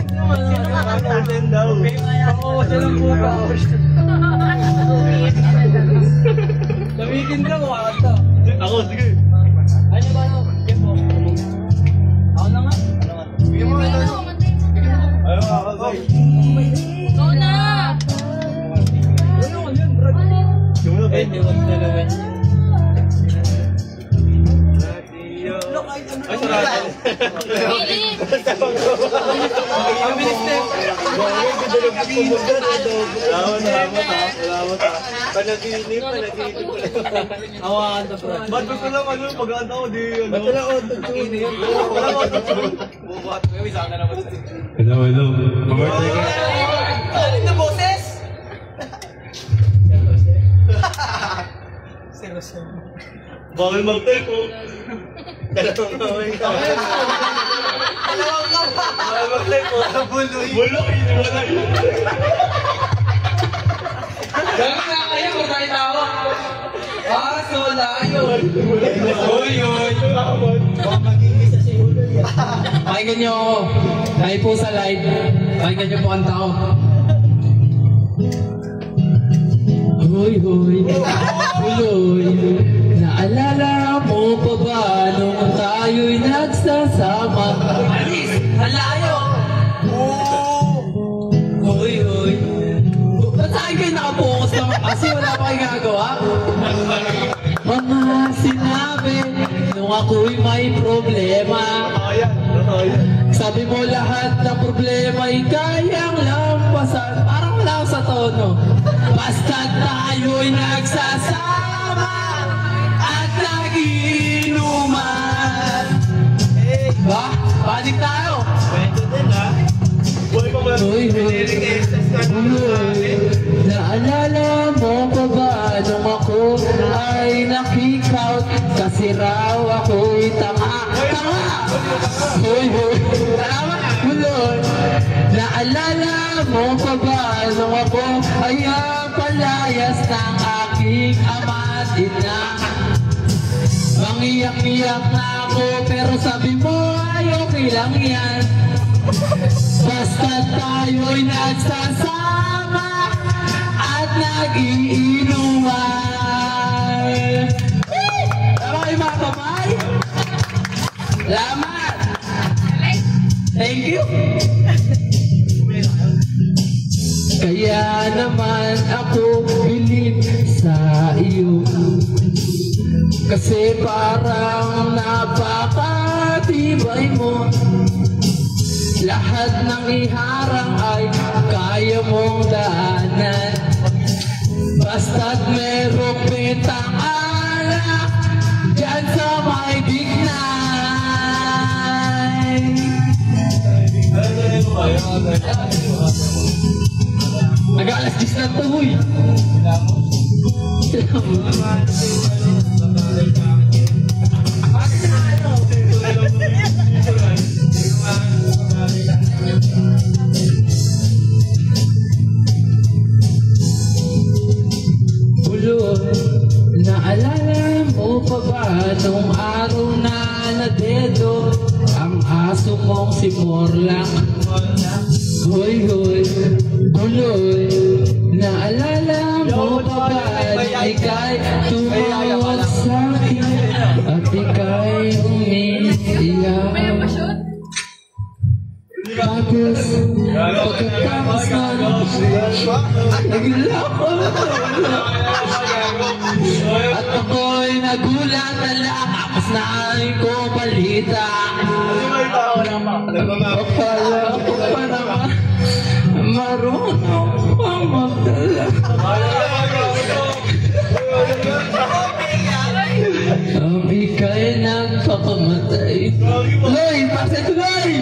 Sino kakanta? Oo, siya lang po ba? Gamitin ka, kakanta. Ako, sige. Ano ba no? Ako na nga. Bigyan mo na tayo. Ayaw ako, boy. Ikaw na! Ano ko yun, bro? Sige mo na, boy. Ay, sarap. Philip! Ang bilis na yun. Salamat ha. Panaginip ko lang. Awakan to, bro. Ba't gusto lang ano, pag-anta ko di ano? Ba't wala auto-tune? Wala ko auto-tune. Bubuhat mo, isa ka na naman. Hello. Mag-birthday ka. Aling na boses! Bawal mag-type oh. Dalawang kamay ka. Bawal mag-type oh. Buloy. Wala yun. Gano'n na kayo kung tayo tawa. So layo. Uy. Pakinggan niyo ako. Tayo po sa live. Pakinggan niyo po ang tao. Hoy. Uloy. Naalala mo pa ba nung tayo'y nagsasama? Alis! Halayo! Hoy. Ba't saan kayo nakapokus naman? Kasi wala pa kayo gagawa? Mga sinabi nung ako'y may problema. Sabi mo lahat ng problema ay kayang lampasan. Parang wala ako sa tono. Basta tayo'y nagsasama at nagiinuman. Ba? Balik tayo. Pwede din ha. Boy pa ba? Hoy. Naalala mo pa ba nung ako ay nakikout kasi raw ako'y tanga. Hoy. Salamat. Buloy. Naalala mo pa ba nung ako ay palayas ng aking ama at ina. Mangiyak-iyak na ako pero sabi mo ay okay lang yan. Basta tayo'y nagsasama at nag-iinuman. Tama kayo mga babay? Salamat! Thank you! Kaya naman ako bilib sa iyo kasi parang napakatibay mo. Lahat ng iharang ay kaya mong daanan. Basta't merong pitang alak dyan sa may bignay. Nag-alas 10 na ito, huy. Naalala mo pa ba nung araw na nadedo ang aso mong si Morlang? Hoy, buloy. Naalala mo pa ba na ika'y tumawag sa'kin at ika'y umiiyak? Tapos, pagkatapos naglako at ako'y nagulat na lang tapos naanin ko balita. Akala ko pa naman marunong pang magdala. Ika'y nagpakamatay. Loy! Pasay to Loy!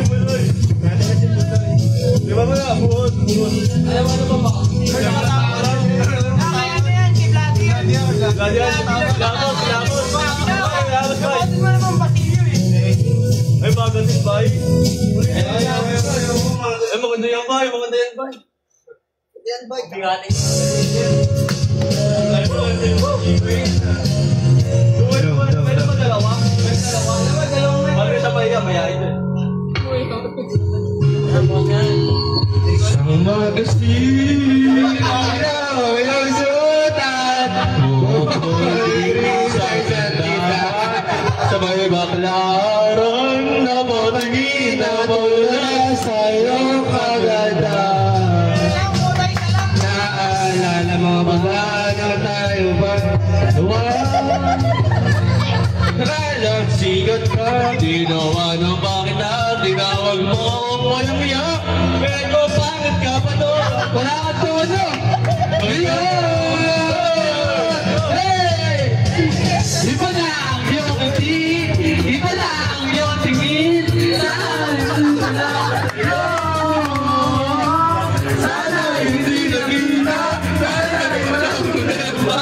Buloy. Di ba mga buhos? Alam mo ano ba ba? Kaya mo yan, si Vladdy. Lagyan. Labos. Sumatin mo naman pasilyo eh. kagatin, bay. Maganda yan, bay. Maganda yan, bay. Yan, boy. Bigating. Pwede mo dalawa? Pwede sabay ka, mayayin din. Ang magasin ang sutan sabay baklaran na morning na mula sa'yo kagada. Naalala mo magano tayo ba? Nakalang sigat ka, ginawa ng bakit na tinawag mo akong walang iya. Pero bakit ka pa to? Wala ka tono! Hey! Iba na ang iyong ngiti, iba na ang iyong tingin. Sana hindi nagina, sana walang problema.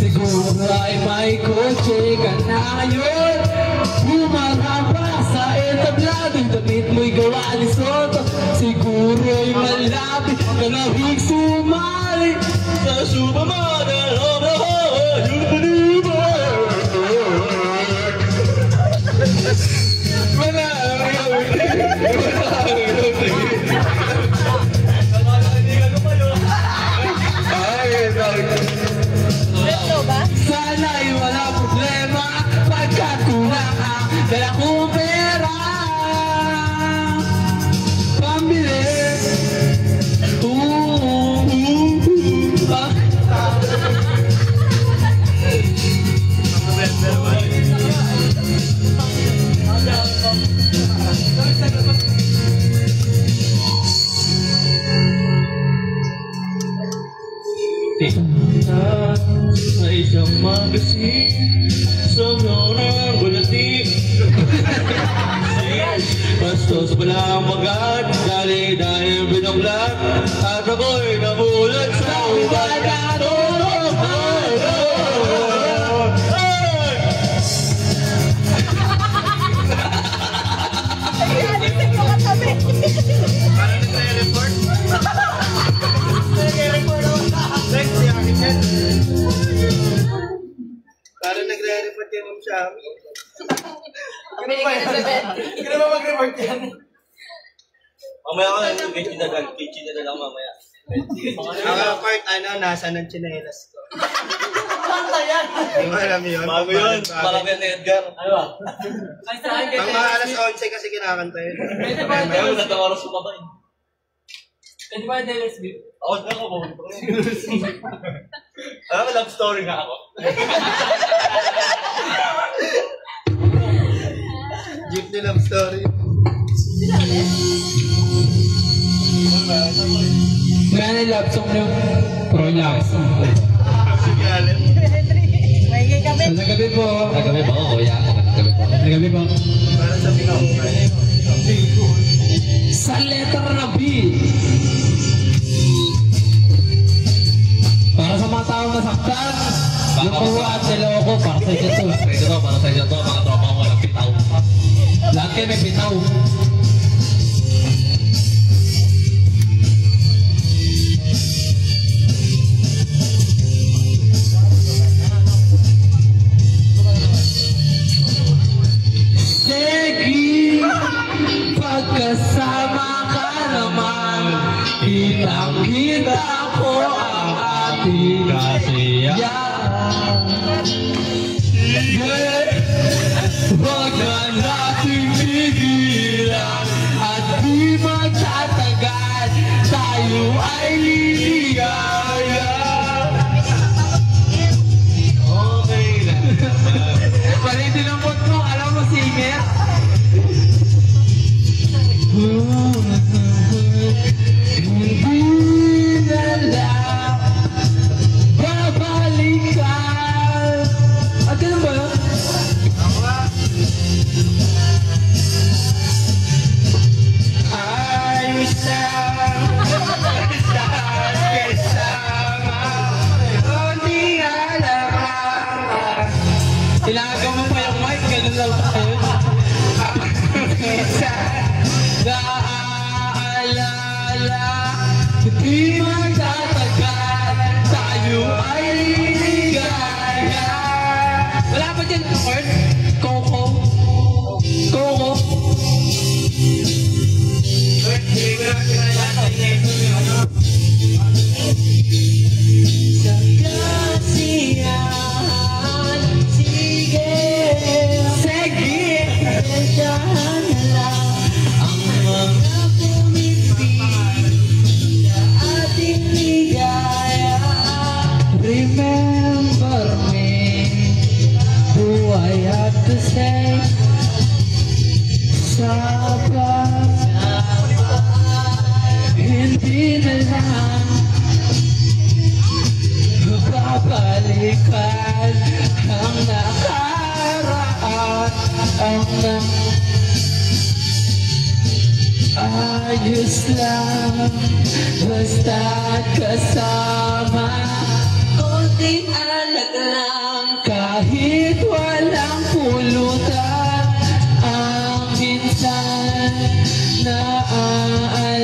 Siguro ay may kotse ka na ngayon. Bumarapa sa etabladong damit mo'y gawa ni Soto. Siguro ay malapit ka na hig sumali sa supermodel of the whole universe. Wala sana'y wala problema pagkakulang ang dala kong pera pambili. Sa isang magasin sa ng bulati bastos walang magat dahil binuglat at ako'y namulat sa ubat na tulog. Parang nagre-report yan ng Shami. Kami Hindi ka ba mag-report yan? Mamaya ka lang, kitchen na lang mamaya. Ang part, nasa ng chinelas ko. Kanta yan! Hindi mo alam yun. Bago yun, parang yan ni Edgar. Ano ba? Ang mga alas 11 kasi kinakanta yun. Kaya mo natang oras ko pa ba yun? Pwede ba yung LSB? Ako na ako, alam mo, love story nga ako. Jeepney love story. Gano'n yung love song nyo? Pro love song. Sige, Allen. Sa gabi po. Sa gabi po, kuya. Sa gabi po. Para sa pinakamukan. Sa letter na B. Para sa mga taong nasaktan, lukuha at niloko para sa inyo to. Para sa inyo to, mga tropa ko walang pitaw. Lahat kayo may bitaw. Sige, pagkasama ka naman, kitang-kita ko ang ating kasiyahan. Huwag na natin tigilan at di magtatagal, tayo ay liligaya. Okay na. Palitin ang mood mo, alam mo singer? Hindi na lang babalik Ayos lang kasama konting alam. Ilaga mo pa yung mic, ganun lang tayo. Naaalala, di magtatagal, tayo ay ligaya. Wala pa dyan, Kurt? Coco? Coco? Sa kasiyahan, sige, sige, pasensyahan lang ang mga pumipig sa ating ligaya. Remember me, do I have to say? Sabay, hindi na lang babalikan ang nakaraan, ang ayos lang basta't kasama, konting alag lang kahit walang pulutan. Ang minsan naaalala,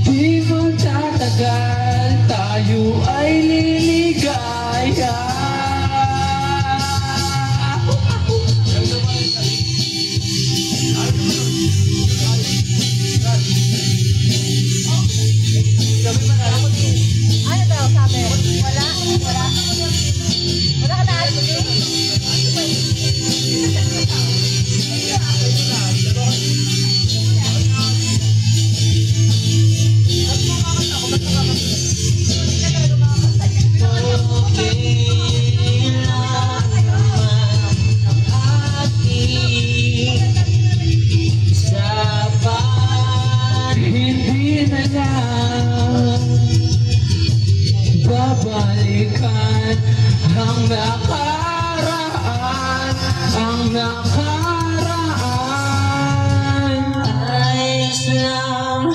di magtatagal, tayo ay liligaya. Ano daw sabi? Wala? Wala? Wala ka na? Hindi na lang babalikan ang nakaraan, ang nakaraan. Ayos lang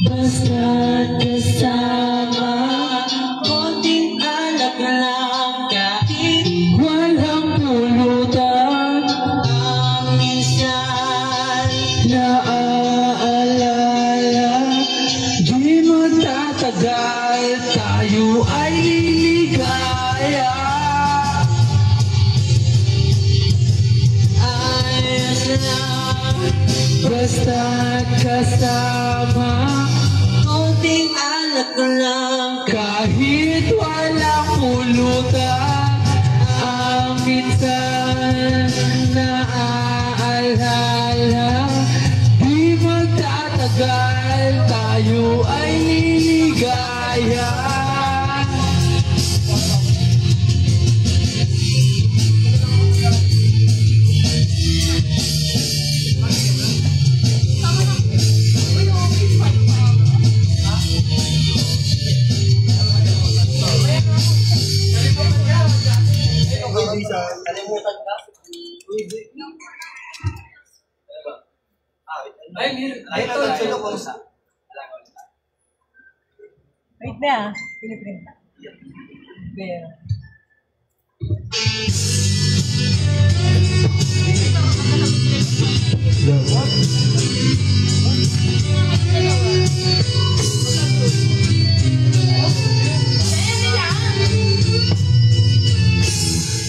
basta't kasama, konting alag lang kahit walang pulutan. Ang minsan naaalala, di magtatagal, tayo ay liligaya. Ayos lang basta't kasama, konting alag lang kahit walang pulutan. Ang minsan naaalala, di magtatagal, tayo ay liligaya. Kalimutan ka? Ay, meron. Ay, nagsulo ko sa. Wait na, piniprint na. Pero.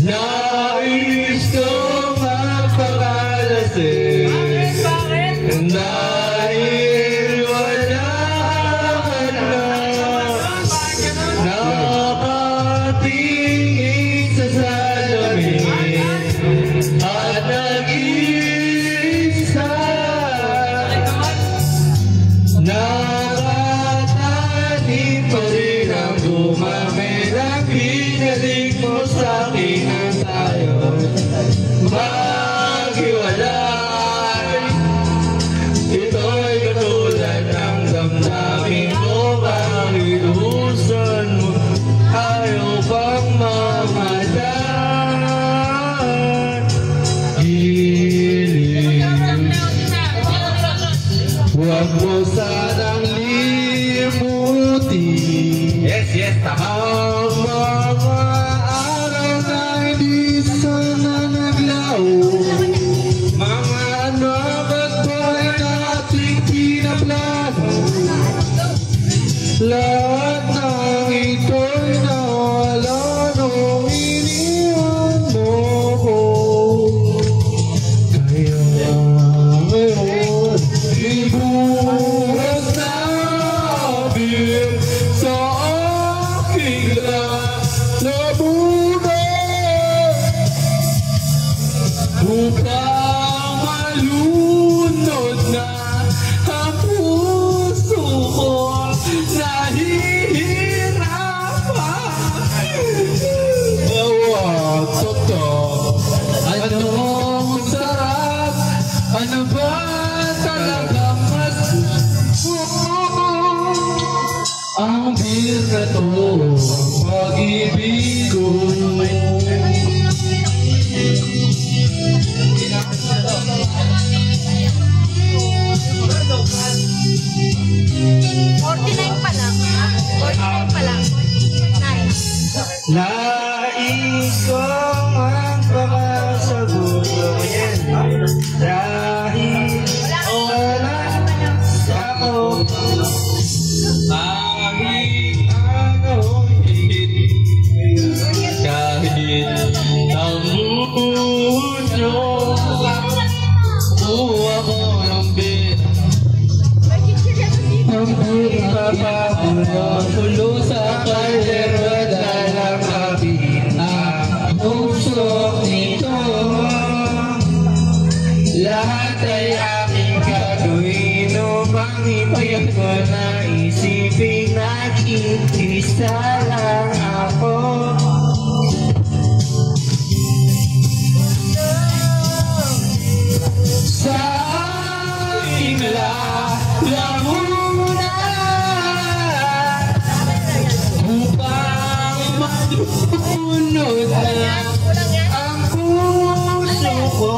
Nais ko magpakalasing dahil wala ka na. Nakatingin sa salamin at nag-iisa. Nakatanim pa rin ang gumamit ang pinalik mo sa akin ang tayo maghiwalay. Ito'y katulad ng damdamin ko, kahit usan mo ayaw pang mamatay. upang malunod na ang puso ko nahihirapan. Bawat totoo, anong sarap, ano ba talagang mas ang beer na to, pag-ibig ko. 49 pa lang. 49 pa lang. Nice. Nais kong magpakasagot mo yan. Dahil wala ako. Kahit anong higit, kahit ang mundo, kuha ko ng beer. Ang beer papapulo sa kaldero dalang kabina. Usok nito, lahat ay aking gagawin upang ipayag ko na isipin nag-iisa lang ako. Sa aking lalamunan upang malunod na ang puso ko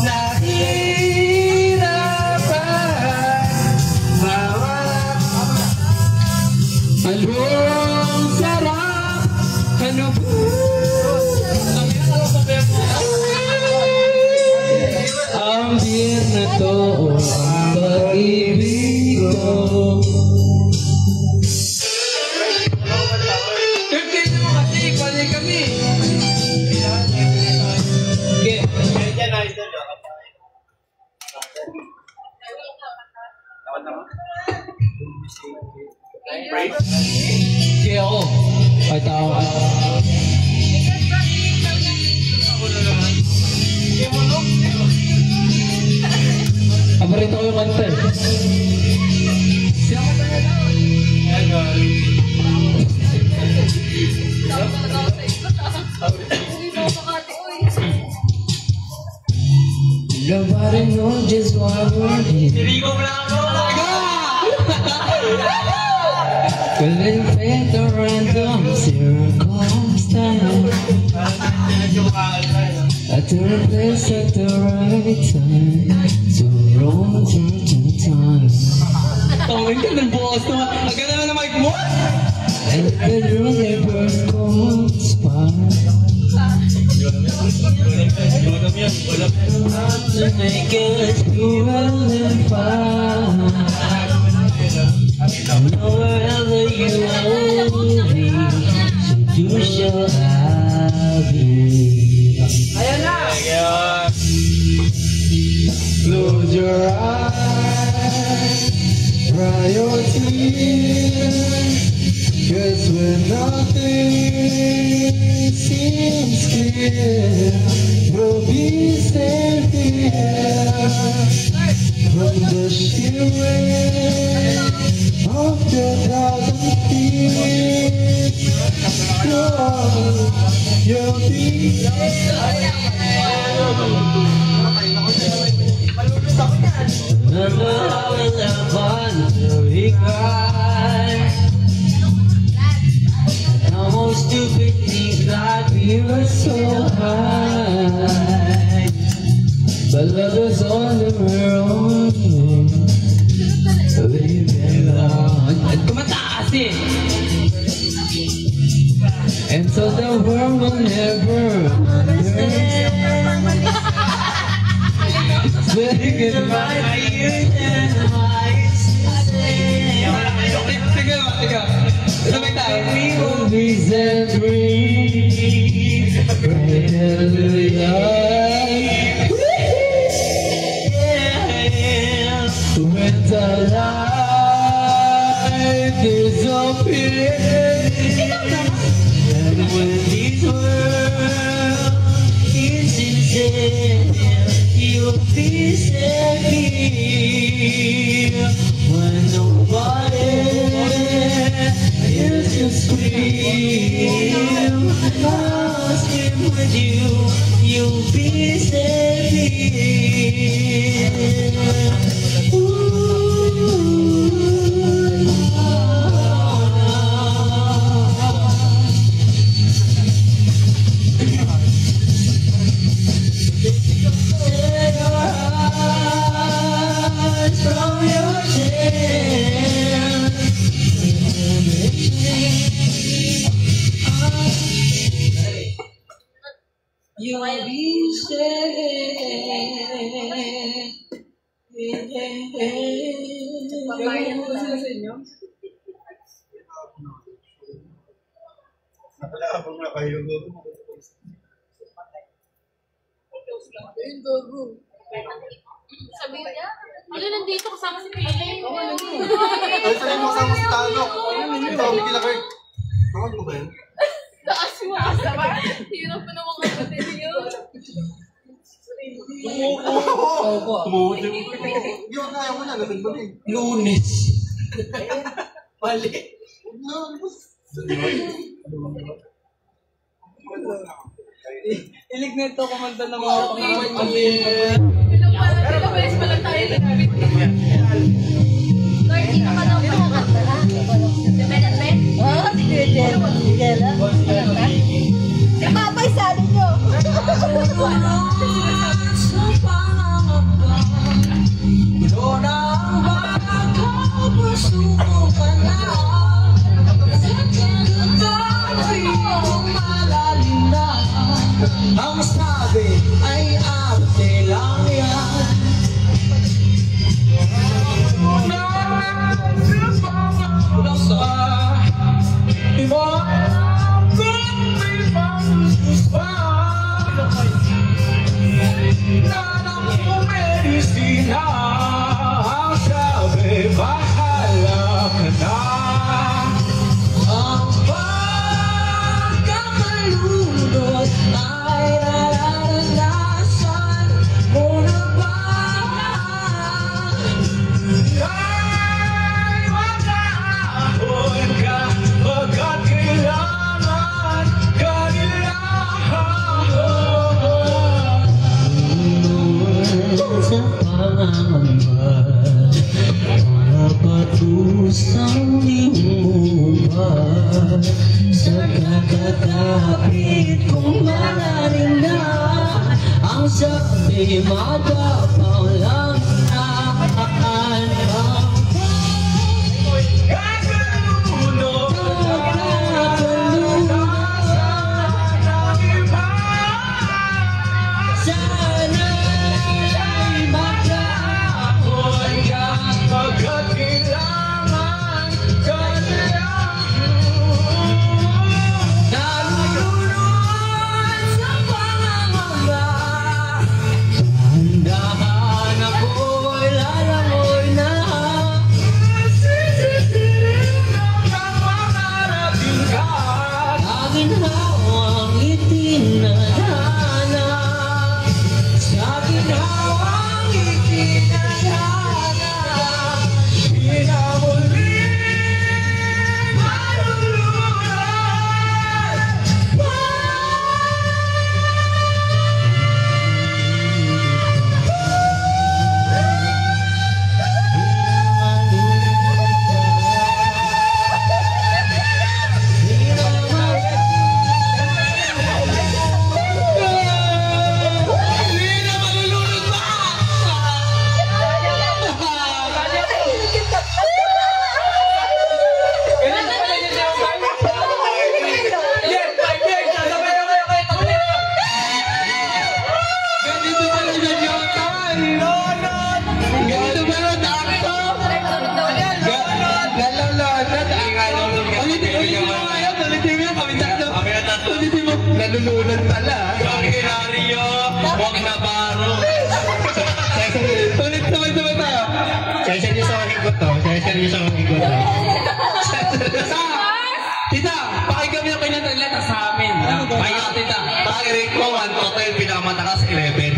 nahihirapan. Bawat anong sarap, ano ba? Ang beer na to, ang pag-ibig ko. Kirkin mo kasi, balik kami. Okay. Yan na, ito na. Okay ako. Ay, tao ka. Paborito ko yung kanta eh. Nobody knows just what we're doing. Will invent the random circumstance at the right place at the right time, so wrong time. Tawin ka ng boss naman. Ang ganda na mic mo. And the universe conspires to make us cruel and fine. Wherever you hold me, so you shall have me. Close your eyes, dry your tears, 'cause when nothing seems clear, we'll be safe here from the sheer weight of the thousand feet. You'll be almost stupidly thought we were so high, but love was on the road. Kumataas eh! And so the world will never say goodbye to you and we will be set free. Hallelujah. When the light disappears, and when this world is insane. you'll be safe when nobody is to scream. I'll scream with you, you'll be safe. You'll be safe. Napalakabang na kayo. Sabi niya, ano nandito kasama si Pili? Ay, sabi mo kasama si Tanok. Ito, bigla kayo. Tawag mo ba yun? Taas mo asa ba? Hirap pa naman kapatid yun. Tumuhod yung... Yun, kaya mo na. Lasing ba rin? Lunes. Mali. Ilig nito kumanta ng mga Ilang beses pa lang tayo nagkabit. 30 na ka daw kumanta na. Dependent? Oo, si Gerdel. Si Papay sabi nyo. Ang sabi ay arte lang yan. Ang sabi bahala ka na. Ang pagkakalunod ay nararanasan mo na ba? Ay mag-aahon ka pagkat kailangan ka nila. Sa pangamba para patusang limuban sa kakatapit kong malalim na ang sabi magapaw lang naan ang nalulunod pala. Ordinaryo, huwag na baro. Ulit sabay-sabay tayo. Seryoso ang higot to. Seryoso ang higot to. Tita, pakinggan mo yung kanyang letter sa amin. Pakinggan tita. Pakirate ko, 1 to 10, pinakamatakas 11.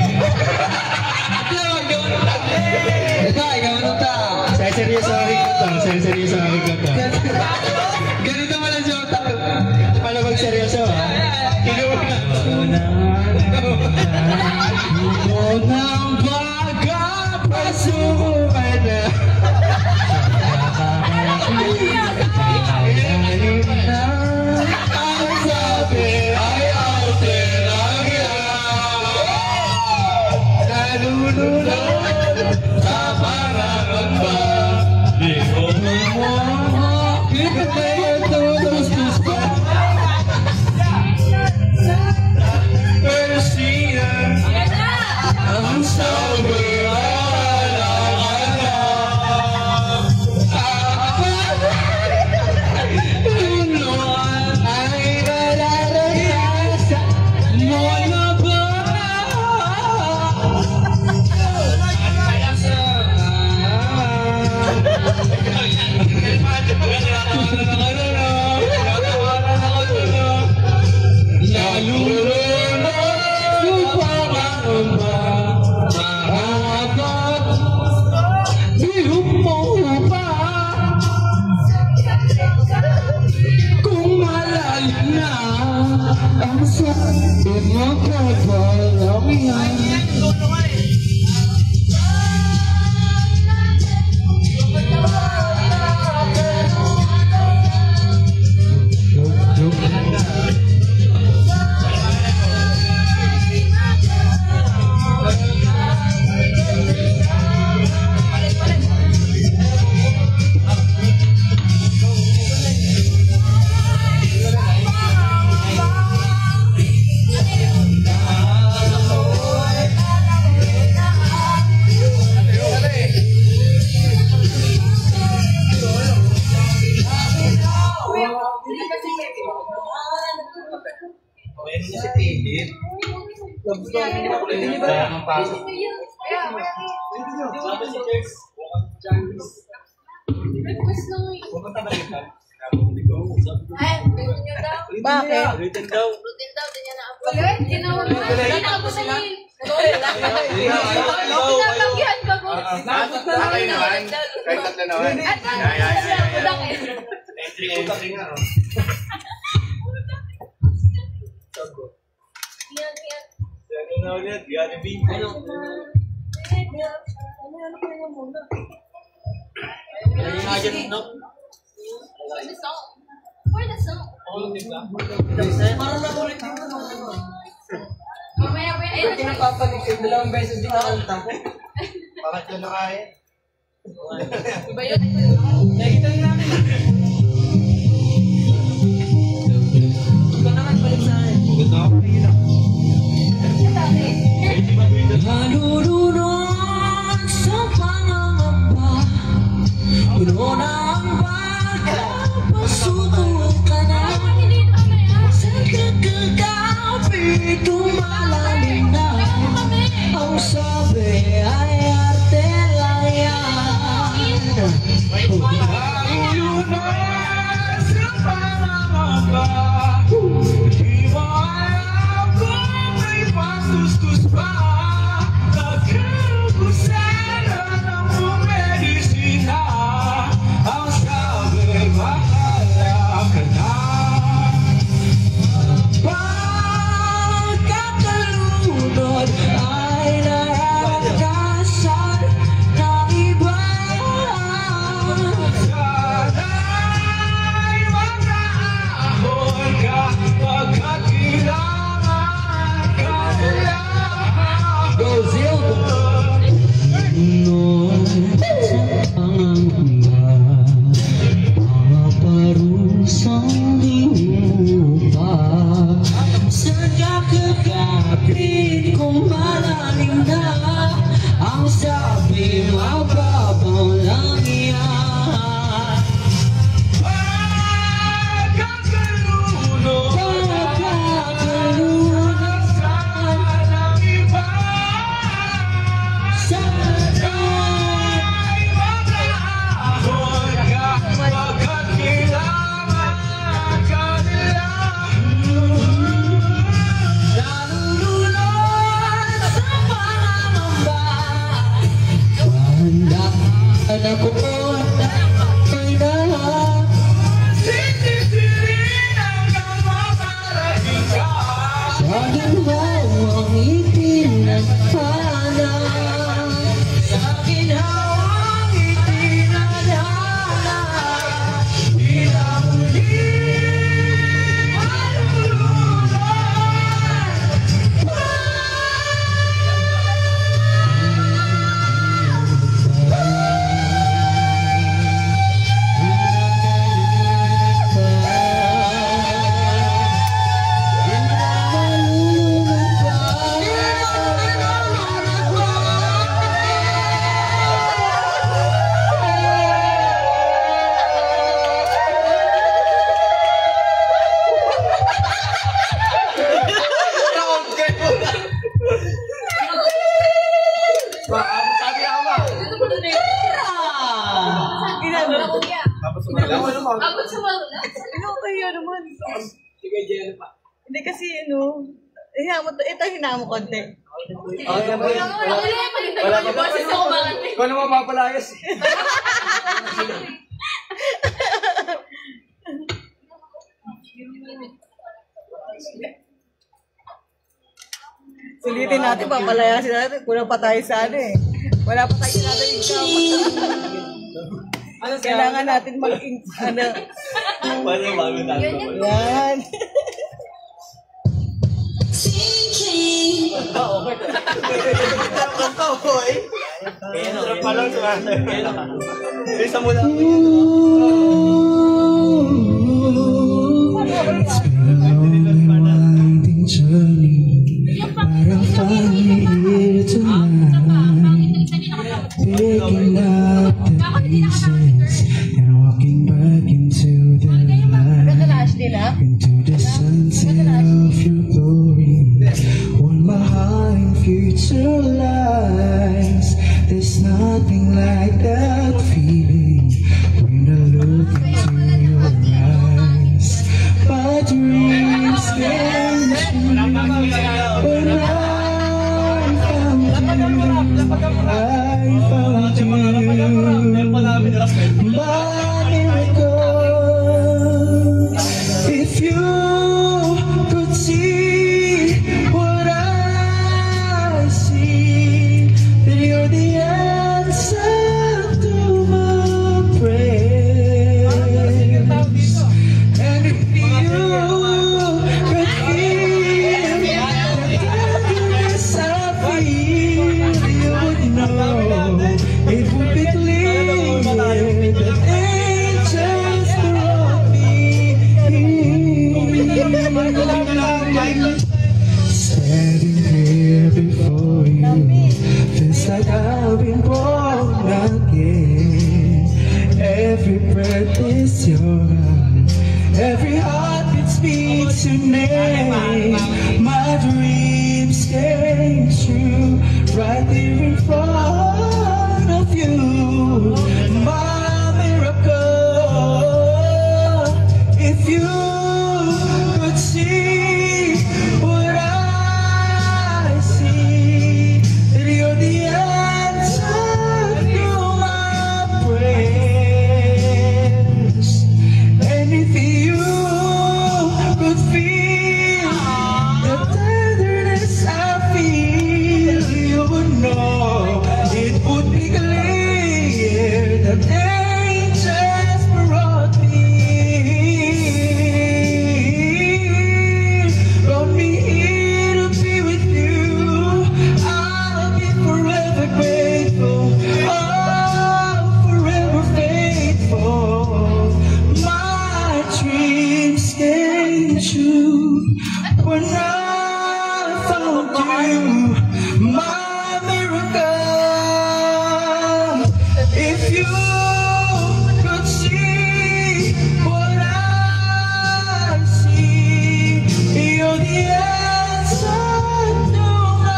seryoso ako ka to. Ganito mo lang siya. Paano mag-seryoso ha? Unang baga, pasukan na. Ang sabi ay arte lang yan. Nalulunod sa pangangamba. Di ko kita ito tustos pa. Persina ang sabi ay alam-alam. Tunuan ay nararanasan mo na ba? Ang sakit mo ka walang yan. Bakit? Routine daw. Routine daw, din yan na-upload. Ginawa sila. Pinapagyan ka ko. Okay naman. Kahit tatlo naman. At Entry nga. Yan na ulit. Yan na beat. For the song. Parang nakulit din ko. Mamaya, wait. Pinapapalikid. 2 beses din nakanta ko. Bakit yun na kaya? Iba yun. Nakikita rin namin. Ikaw naman balik sa akin. Nalulunod sa pangangamba. Puno ng baga, pasuko ka na. Sa kakagabi, tumalalim na. Ang sabi ay arte lang yan. Nalulunod sa pangangamba. Di mo alam kung may patustos pa. Nagkabusaran ang medisina. Ang sabi, bahala ka na. Pagkakalunod ay nararanasan ng iba. Sana'y mag-aahon ka pagkat kailangan ka nila. Go Zildo! Noon sa pangangamba, mga parusang hinupa. Sa kakagapit kong malalim na. Ang sabi mababaw lang yan. Pagkakalunod sana ng iba. Sana'y mag-aahon ka pagkat kailangan ka nila. Nalulunod sa pangangamba. Handa ako Sabi ako ba? Ano kaya naman? Sige, Jello pa. Hindi kasi ito hinamo konti. Wala ka ba? Ikaw na mapapalayas eh. Sulitin natin, papalayasin natin. Kulang pa tayo sa ano eh. Wala pa tayo natin yung Ano siya? kailangan natin maging ano. Wala bago natin. Yan. Kanta ko eh. Kaya pa lang sumasabi. Isa mo lang. It's been a long and winding journey, but I'm finally here tonight, picking up the pieces and walking back into the light, into the sunset of your glory. On my heart and future lies, there's nothing like that feeling when I look into your eyes. My dreams came true when I found you. My miracle, if you could see what I see, then you're the answer to my prayers. And if you could feel the tenderness I feel, you would know it would be clear that angels brought me here. Standing here before you, feels like I've been born again. Every breath is yours, every heartbeat speaks your name. My dreams came true right there in front of you. My miracle, if you could see what I see, then you're the answer to my prayers. And if you could feel the tenderness I feel, you would know it would be clear that angels brought me here to be with you. I'll be forever grateful, oh, forever faithful. My dreams came true when I found you. My miracle, if you could see what I see, you're the answer to my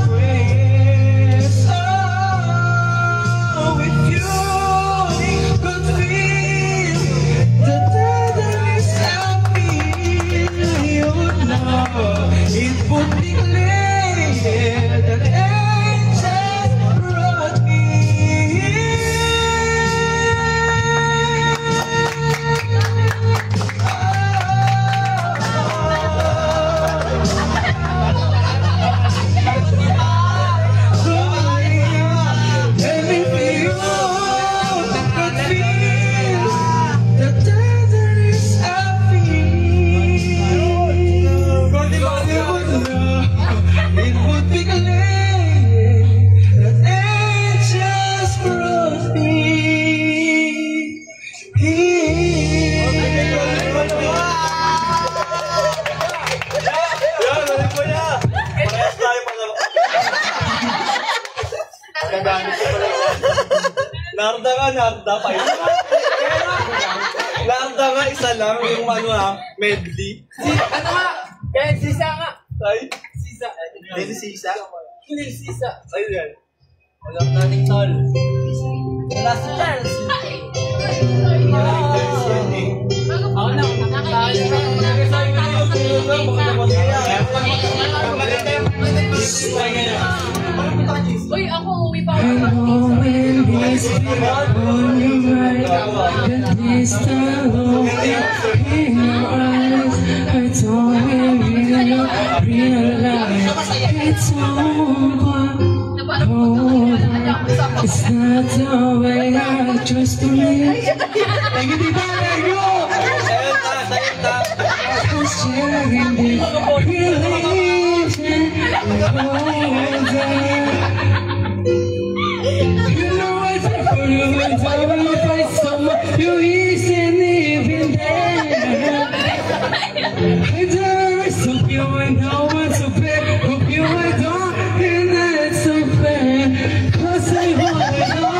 prayers. Oh, if you could feel the tenderness I feel, you would know it would be clear that angels brought me And if you could feel the tenderness I feel, you would know it would be clear that angels brought me here. Yan, ulit mo na. Parehas tayo pala. Gagamit ko pala. Narda nga, narda pa isa. Narda nga, isa lang. Yung ano ha, medley. Ano nga? Kaya sisa nga. Ay, Sisa. hindi sisa. Hindi sisa. Ayun yan. Wala nating tol. Wala si Charles. Ako na. Uy, ako uwi pa I know when this on your mind, that this time in your eyes, I don't realize it's over. It's not the way I just believe. Thank you, Tita. Thank you. I'm sharing this religion. You know I said for you, and I will find someone you isn't even there. I just hope you and no one's so fair. Hope you and don't, and that's so fair. Cause I wanna know.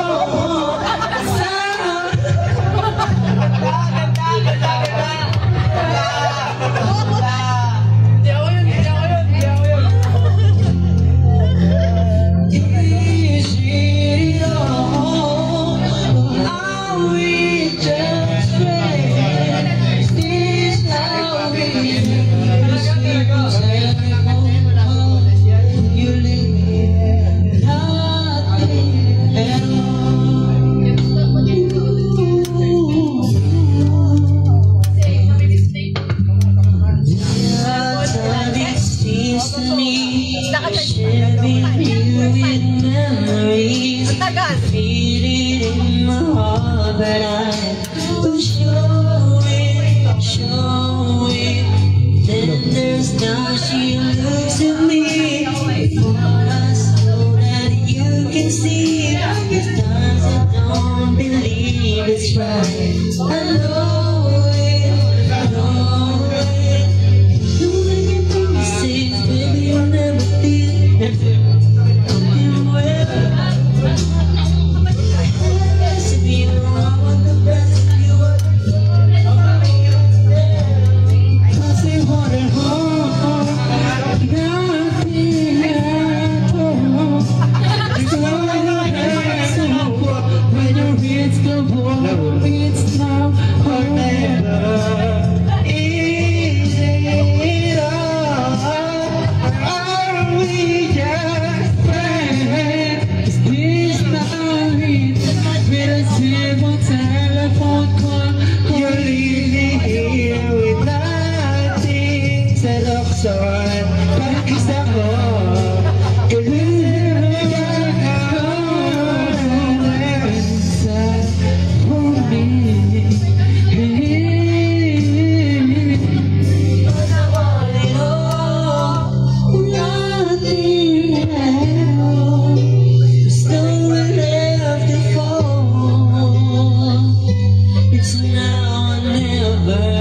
Is it all? Are we just friends? This how we you leave me nothing at Feel it in my heart, but I will show it. Then there's now she looks at me, so that you can see. There's times I don't believe it's right. I know it. Don't let me promises, baby, you'll never feel. It's now or never. Is it all? Are we just friends? Is this now it? With a simple telephone call, you're leaving here with nothing. Said Oxford, pagkis ako. It's now or never.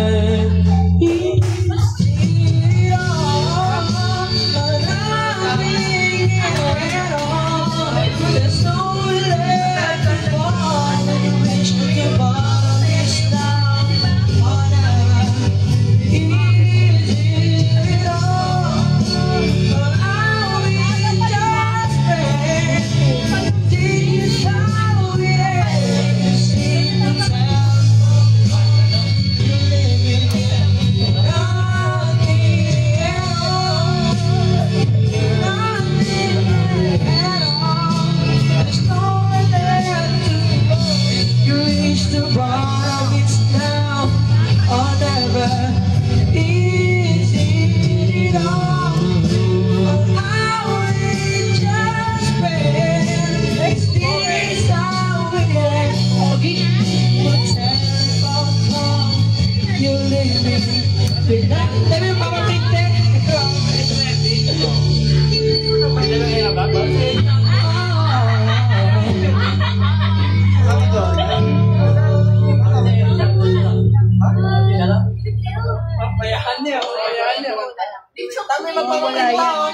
Tama yung magpapapinta.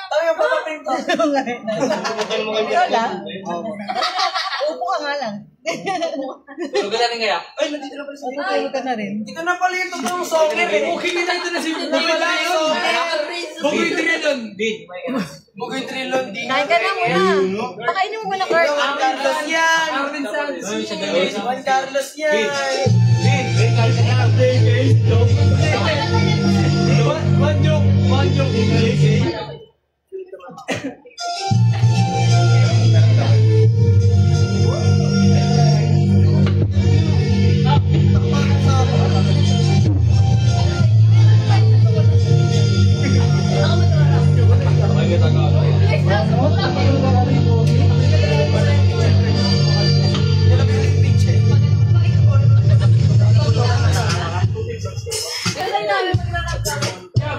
Tama yung magpapapinta. Ikaw lang? Upo ka nga lang. Tulog ka na rin kaya? Ay, nandito na pala sa Tulog ka na rin. Ito na pala yung totoong soccer eh. Okay na ito na si Bukid na yun. Bukid na yun. Mugoy trilon din. Kain ka na muna. Pakainin mo muna, Kurt. Juan Carlos yan! Arvin Sanz. Juan Carlos yan! One joke.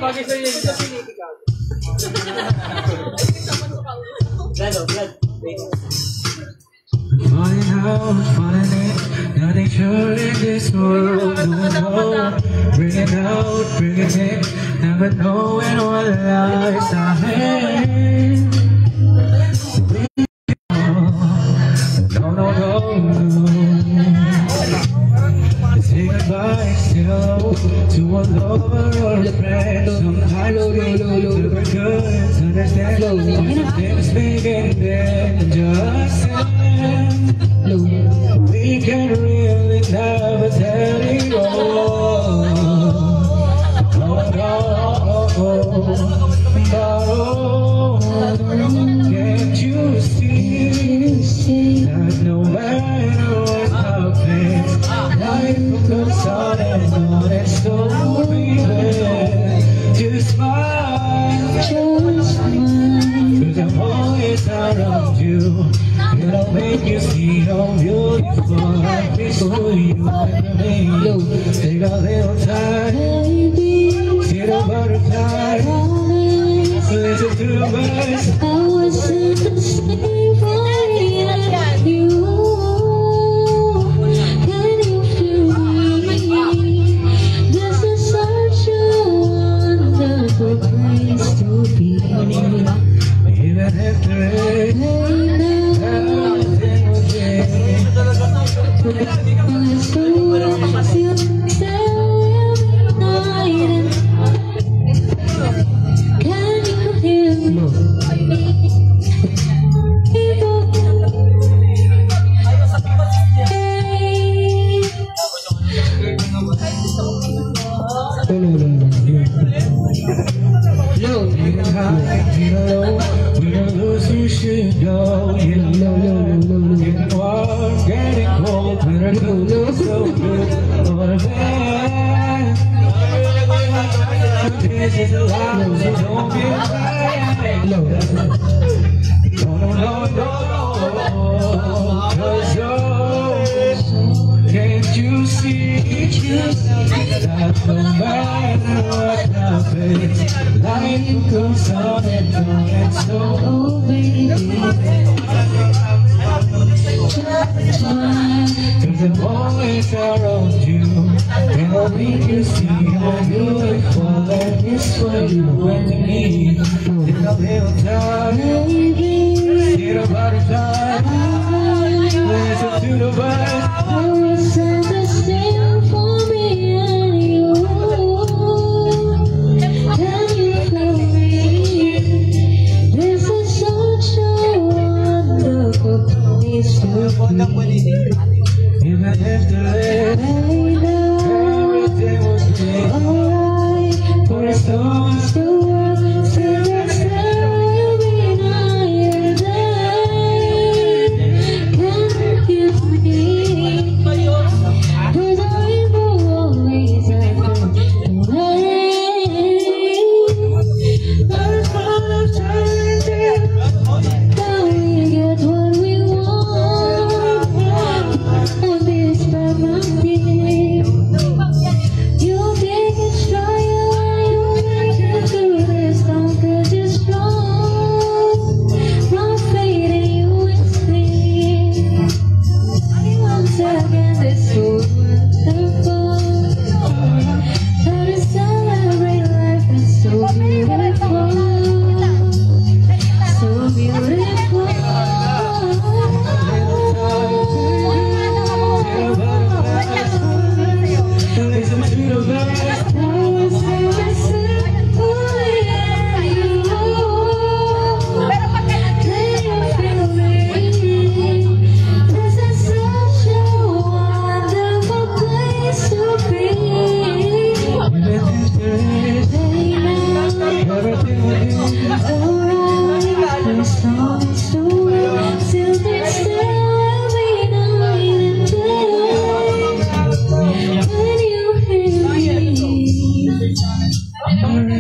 Bagay sa'yo yun. Falling out, falling in, nothing sure in this world, no. Bring it out, bring it in, never knowing what lies ahead. No. Say goodbye, say hello to a lover or a friend. Sometimes we to be good, to understand. Some things big and then just end. We can really never tell it all. Can't you see that no matter what happens, life goes on and on and so baby, just smile, cause I'm always around you. And I'll make you see how beautiful I've been for you and me. Take a little time, see the butterfly, listen to the birds. I was in the same way as you. Can you feel me? This is such a wonderful place to be. Even if the rain, everything will change. My soul feels every night. Can you hear me? When lose you should know. Getting warm, getting cold. When I go so good, oh man. This is a lie, so don't be afraid. No, 'cause can't you see that no matter what happens, life goes on and on and so cause I'm always around you, and I'll make you see how beautiful and it's what you want to me. Take a little time, get a butterfly, listen to the birds. Always said the same for me and you. Can you feel me? This is such a wonderful place to be. Even if the rain, everything was great. Alright, For the stars, the world still gets every night and day. Can you feel me? Cause I will always have the rain. Our father turns it, now we get what we want. And this time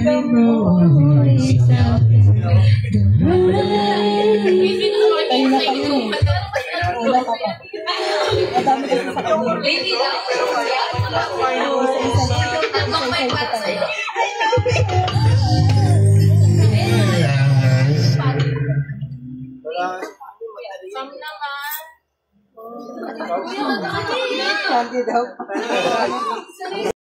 know always out there. Tayo na kayo eh. Wala ka pa. Madami kasi sa kanya. Baby daw. Tatlong may para sa'yo. Sam naman. Sabi daw.